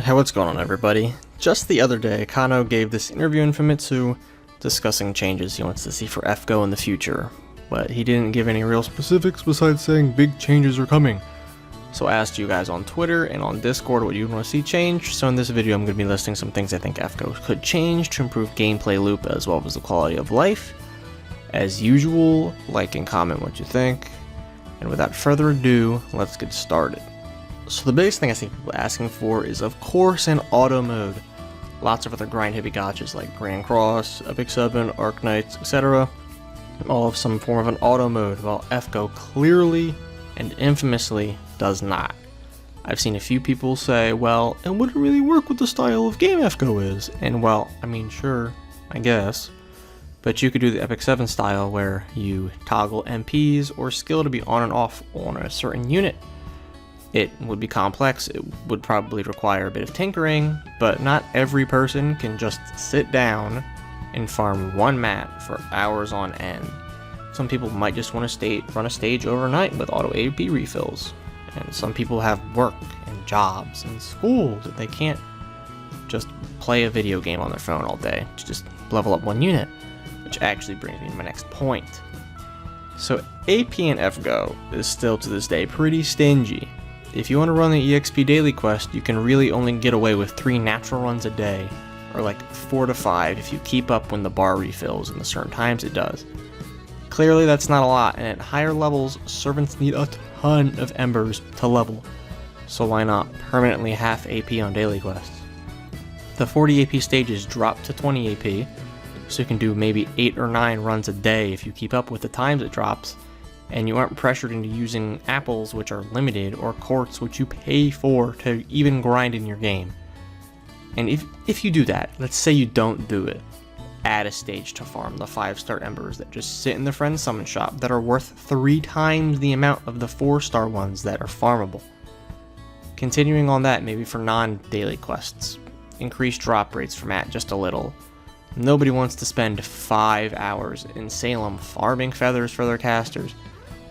Hey, what's going on, everybody? Just the other day, Kano gave this interview in Famitsu discussing changes he wants to see for FGO in the future, but he didn't give any real specifics besides saying big changes are coming. So I asked you guys on Twitter and on Discord what you want to see change, so in this video I'm going to be listing some things I think FGO could change to improve gameplay loop as well as the quality of life. As usual, like and comment what you think, and without further ado, let's get started. So the biggest thing I see people asking for is, of course, an auto mode. Lots of other grind heavy gotchas like Grand Cross, Epic 7, Arc Knights, etc. all have some form of an auto mode, while FGO clearly and infamously does not. I've seen a few people say, well, it wouldn't really work with the style of game FGO is, and well, I mean, sure, I guess. But you could do the Epic 7 style where you toggle MPs or skill to be on and off on a certain unit. It would be complex, it would probably require a bit of tinkering, but not every person can just sit down and farm one mat for hours on end. Some people might just want to run a stage overnight with auto AP refills, and some people have work and jobs and school that they can't just play a video game on their phone all day to just level up one unit, which actually brings me to my next point. So AP in FGO is still to this day pretty stingy. If you want to run the EXP daily quest, you can really only get away with 3 natural runs a day, or like 4 to 5 if you keep up when the bar refills and the certain times it does. Clearly that's not a lot, and at higher levels, servants need a ton of embers to level, so why not permanently half AP on daily quests? The 40 AP stages drop to 20 AP, so you can do maybe 8 or 9 runs a day if you keep up with the times it drops, and you aren't pressured into using apples, which are limited, or quartz, which you pay for to even grind in your game. And if you do that, let's say you don't do it, add a stage to farm the 5-star embers that just sit in the friend summon shop that are worth 3 times the amount of the 4-star ones that are farmable. Continuing on that, maybe for non-daily quests, increase drop rates for mat just a little. Nobody wants to spend 5 hours in Salem farming feathers for their casters.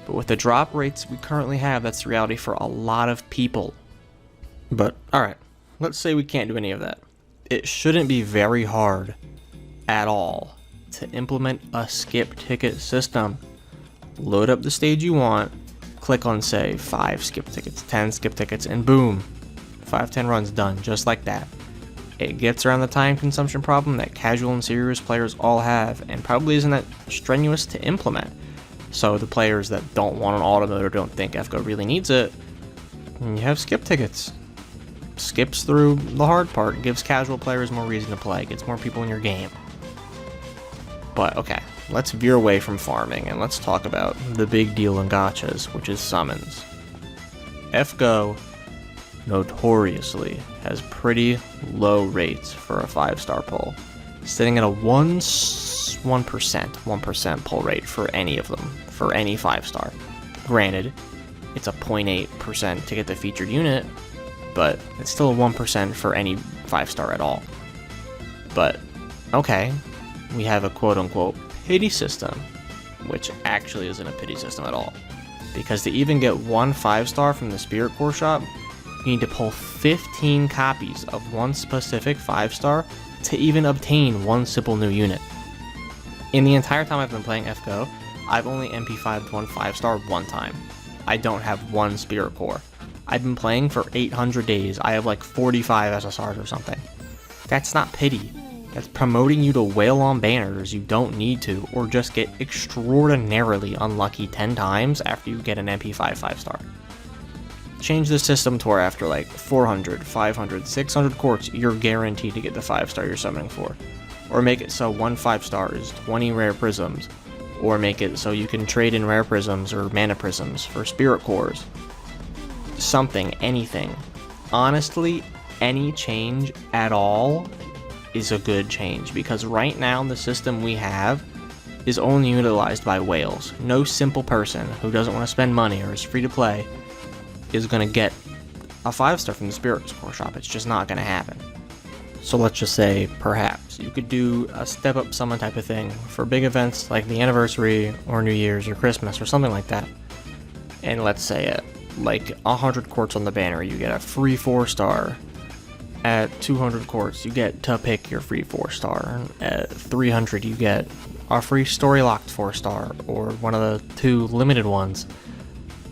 But with the drop rates we currently have, that's the reality for a lot of people. But alright, let's say we can't do any of that. It shouldn't be very hard at all to implement a skip ticket system. Load up the stage you want, click on say 5 skip tickets, 10 skip tickets, and boom, 5-10 runs done, just like that. It gets around the time consumption problem that casual and serious players all have, and probably isn't that strenuous to implement. So the players that don't want an auto mode or don't think FGO really needs it, you have skip tickets. Skips through the hard part, gives casual players more reason to play, gets more people in your game. But okay, let's veer away from farming and let's talk about the big deal in gachas, which is summons. FGO notoriously has pretty low rates for a 5-star pull, sitting at a 1% pull rate for any of them, for any 5-star. Granted, it's a 0.8% to get the featured unit, but it's still a 1% for any 5-star at all. But, okay, we have a quote-unquote pity system, which actually isn't a pity system at all. Because to even get one 5-star from the Spirit Core shop, you need to pull 15 copies of one specific 5-star to even obtain one simple new unit. In the entire time I've been playing FGO, I've only MP5'd one 5-star one time. I don't have one Spirit Core. I've been playing for 800 days, I have like 45 SSRs or something. That's not pity. That's promoting you to wail on banners you don't need to, or just get extraordinarily unlucky 10 times after you get an MP5 5-star. Change the system to where after like 400, 500, 600 quartz, you're guaranteed to get the 5-star you're summoning for. Or make it so one 5-star is 20 rare prisms. Or make it so you can trade in rare prisms or mana prisms for spirit cores. Something, anything. Honestly, any change at all is a good change, because right now the system we have is only utilized by whales. No simple person who doesn't want to spend money or is free to play is going to get a 5-star from the Spirit Core shop. It's just not going to happen. So let's just say, perhaps, you could do a step-up summon type of thing for big events like the anniversary, or New Year's, or Christmas, or something like that. And let's say at like 100 quartz on the banner, you get a free 4-star At 200 quartz, you get to pick your free 4-star. At 300, you get a free story locked 4-star, or one of the 2 limited ones.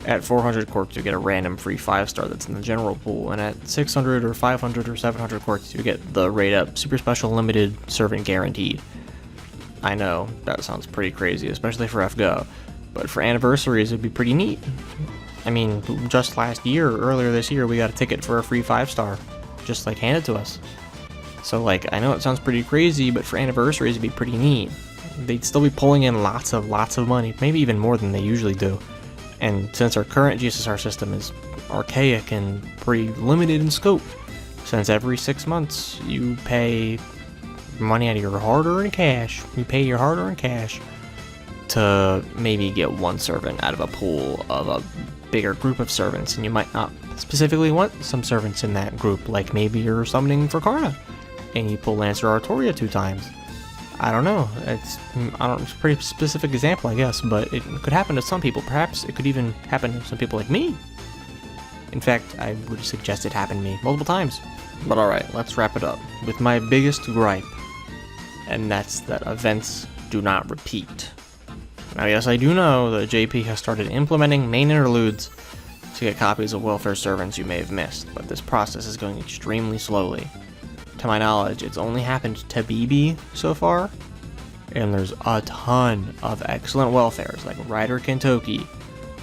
At 400 quartz, you get a random free 5-star that's in the general pool, and at 600 or 500 or 700 quartz, you get the rate up super special limited servant guaranteed. I know, that sounds pretty crazy, especially for FGO, but for anniversaries, it'd be pretty neat. I mean, just earlier this year, we got a ticket for a free 5-star, just like handed to us. So like, I know it sounds pretty crazy, but for anniversaries, it'd be pretty neat. They'd still be pulling in lots of money, maybe even more than they usually do. And since our current GSSR system is archaic and pretty limited in scope, since every 6 months you pay money out of your hard-earned cash, to maybe get one servant out of a pool of a bigger group of servants, and you might not specifically want some servants in that group, like maybe you're summoning for Karna, and you pull Lancer Artoria 2 times. I don't know, it's a pretty specific example, I guess, but it could happen to some people. Perhaps it could even happen to some people like me. In fact, I would suggest it happened to me multiple times. But alright, let's wrap it up with my biggest gripe, and that's that events do not repeat. Now yes, I do know that JP has started implementing main interludes to get copies of welfare servants you may have missed, but this process is going extremely slowly. To my knowledge, it's only happened to BB so far, and there's a ton of excellent welfares like Ryder Kentucky,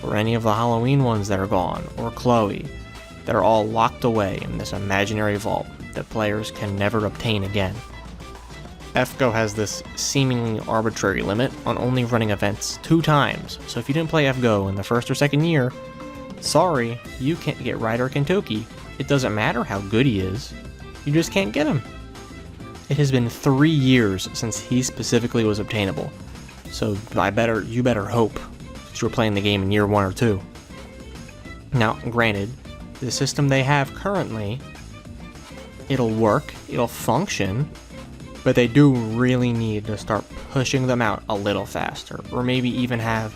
or any of the Halloween ones that are gone, or Chloe, that are all locked away in this imaginary vault that players can never obtain again. FGO has this seemingly arbitrary limit on only running events 2 times, so if you didn't play FGO in the first or second year, sorry, you can't get Ryder Kentucky. It doesn't matter how good he is, you just can't get him. It has been 3 years since he specifically was obtainable, so you better hope that you're playing the game in year 1 or 2. Now, granted, the system they have currently, it'll work, it'll function, but they do really need to start pushing them out a little faster, or maybe even have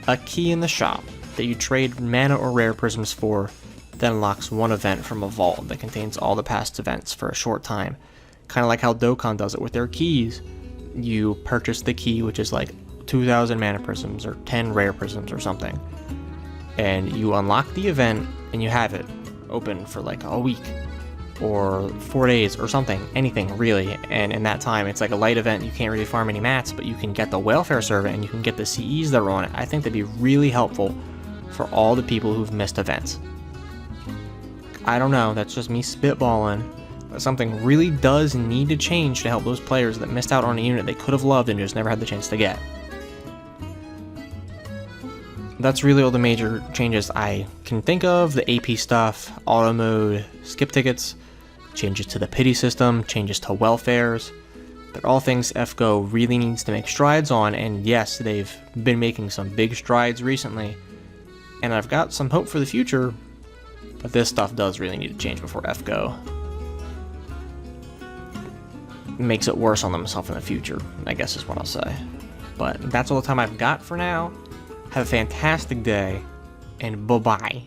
a key in the shop that you trade mana or rare prisms for that unlocks one event from a vault that contains all the past events for a short time. Kind of like how Dokkan does it with their keys. You purchase the key, which is like 2,000 mana prisms or 10 rare prisms or something, and you unlock the event and you have it open for like a week or 4 days or something, anything really, and in that time it's like a light event, you can't really farm any mats, but you can get the welfare servant and you can get the CEs that are on it. I think that'd be really helpful for all the people who've missed events. I don't know, that's just me spitballing, but something really does need to change to help those players that missed out on a unit they could have loved and just never had the chance to get. That's really all the major changes I can think of. The AP stuff, auto mode, skip tickets, changes to the pity system, changes to welfares. They're all things FGO really needs to make strides on, and yes, they've been making some big strides recently, and I've got some hope for the future, but this stuff does really need to change before FGO makes it worse on themselves in the future, I guess is what I'll say. But that's all the time I've got for now. Have a fantastic day, and bye-bye.